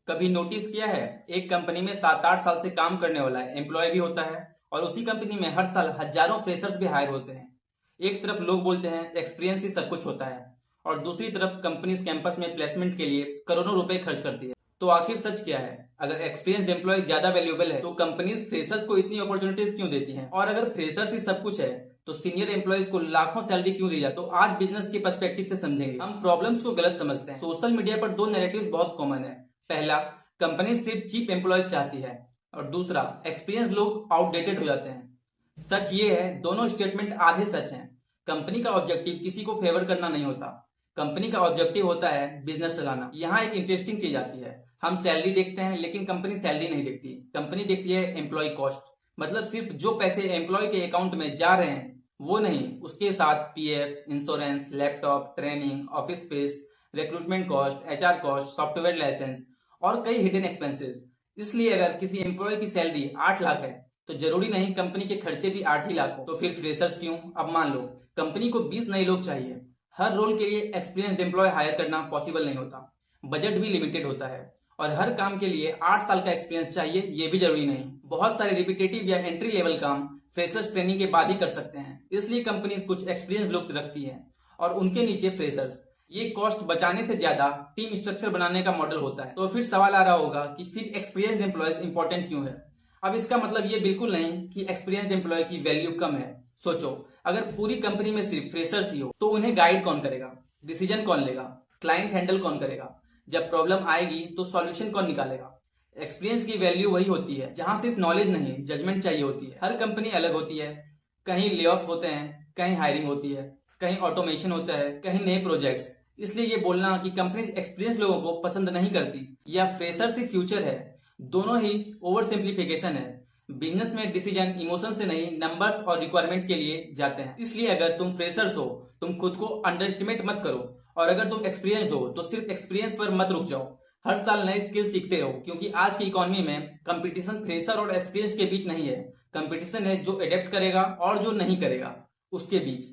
कभी नोटिस किया है, एक कंपनी में 7-8 साल से काम करने वाला एम्प्लॉय भी होता है और उसी कंपनी में हर साल हजारों फ्रेशर्स भी हायर होते हैं। एक तरफ लोग बोलते हैं एक्सपीरियंस ही सब कुछ होता है और दूसरी तरफ कंपनीज कैंपस में प्लेसमेंट के लिए करोड़ों रुपए खर्च करती है। तो आखिर सच क्या है? अगर एक्सपीरियंस्ड एम्प्लॉय ज्यादा वैल्यूएबल है तो कंपनीज फ्रेशर्स को इतनी अपॉर्चुनिटीज क्यों देती हैं? और अगर फ्रेशर्स ही सब कुछ है तो सीनियर एम्प्लॉयज को लाखों सैलरी क्यों दी जाती है? तो आज बिजनेस के पर्सपेक्टिव से समझेंगे। हम प्रॉब्लम्स को गलत समझते हैं। सोशल मीडिया पर दो नैरेटिव्स बहुत कॉमन है। पहला, कंपनी सिर्फ चीप एम्प्लॉय चाहती है और दूसरा, एक्सपीरियंस लोग आउटडेटेड हो जाते हैं। सच ये है, दोनों स्टेटमेंट आधे सच हैं। कंपनी का ऑब्जेक्टिव किसी को फेवर करना नहीं होता। कंपनी का ऑब्जेक्टिव होता है बिजनेस चलाना। यहाँ एक इंटरेस्टिंग चीज आती है। हम सैलरी देखते हैं लेकिन कंपनी सैलरी नहीं देखती। कंपनी देखती है एम्प्लॉय कॉस्ट, मतलब सिर्फ जो पैसे एम्प्लॉय के अकाउंट में जा रहे हैं वो नहीं, उसके साथ PF, insurance, laptop, training, office space, recruitment cost, HR cost, software licence और कई हिडन एक्सपेंसेस। इसलिए अगर किसी एम्प्लॉय की सैलरी 8 लाख है तो जरूरी नहीं कंपनी के खर्चे भी 8 ही लाख हो। तो फिर फ्रेशर्स क्यों? अब मान लो कंपनी को 20 नए लोग चाहिए। हर रोल के लिए एक्सपीरियंस्ड एम्प्लॉय हायर करना पॉसिबल नहीं होता। बजट भी लिमिटेड होता है और हर काम के लिए 8 साल का एक्सपीरियंस चाहिए ये भी जरूरी नहीं। बहुत सारे रिपीटेटिव या एंट्री लेवल काम फ्रेशर्स ट्रेनिंग के बाद ही कर सकते हैं। इसलिए कंपनीज कुछ एक्सपीरियंस लोग रखती है और उनके नीचे फ्रेशर्स। ये कॉस्ट बचाने से ज्यादा टीम स्ट्रक्चर बनाने का मॉडल होता है। तो फिर सवाल आ रहा होगा कि फिर एक्सपीरियंस एम्प्लॉयज इंपॉर्टेंट क्यों है? अब इसका मतलब ये बिल्कुल नहीं कि एक्सपीरियंस एम्प्लॉय की वैल्यू कम है। सोचो, अगर पूरी कंपनी में सिर्फ फ्रेशर्स ही हो तो उन्हें गाइड कौन करेगा? डिसीजन कौन लेगा? क्लाइंट हैंडल कौन करेगा? जब प्रॉब्लम आएगी तो सॉल्यूशन कौन निकालेगा? एक्सपीरियंस की वैल्यू वही होती है जहां सिर्फ नॉलेज नहीं जजमेंट चाहिए होती है। हर कंपनी अलग होती है। कहीं ले ऑफ होते हैं, कहीं हायरिंग होती है, कहीं ऑटोमेशन होता है, कहीं नए प्रोजेक्ट्स। इसलिए ये बोलना कि कंपनी एक्सपीरियंस लोगों को पसंद नहीं करती या फ्रेशर से फ्यूचर है, दोनों ही ओवर सिंप्लीफिकेशन है। बिजनेस में डिसीजन इमोशन से नहीं, नंबर्स और रिक्वायरमेंट के लिए जाते हैं। इसलिए अगर तुम फ्रेशर्स हो, तुम खुद को अंडर एस्टिमेट मत करो और अगर तुम एक्सपीरियंस हो तो सिर्फ एक्सपीरियंस पर मत रुक जाओ। हर साल नए स्किल सीखते रहो क्योंकि आज की इकोनॉमी में कंपटीशन फ्रेशर और एक्सपीरियंस के बीच नहीं है। कंपटीशन है जो एडेप्ट करेगा और जो नहीं करेगा उसके बीच।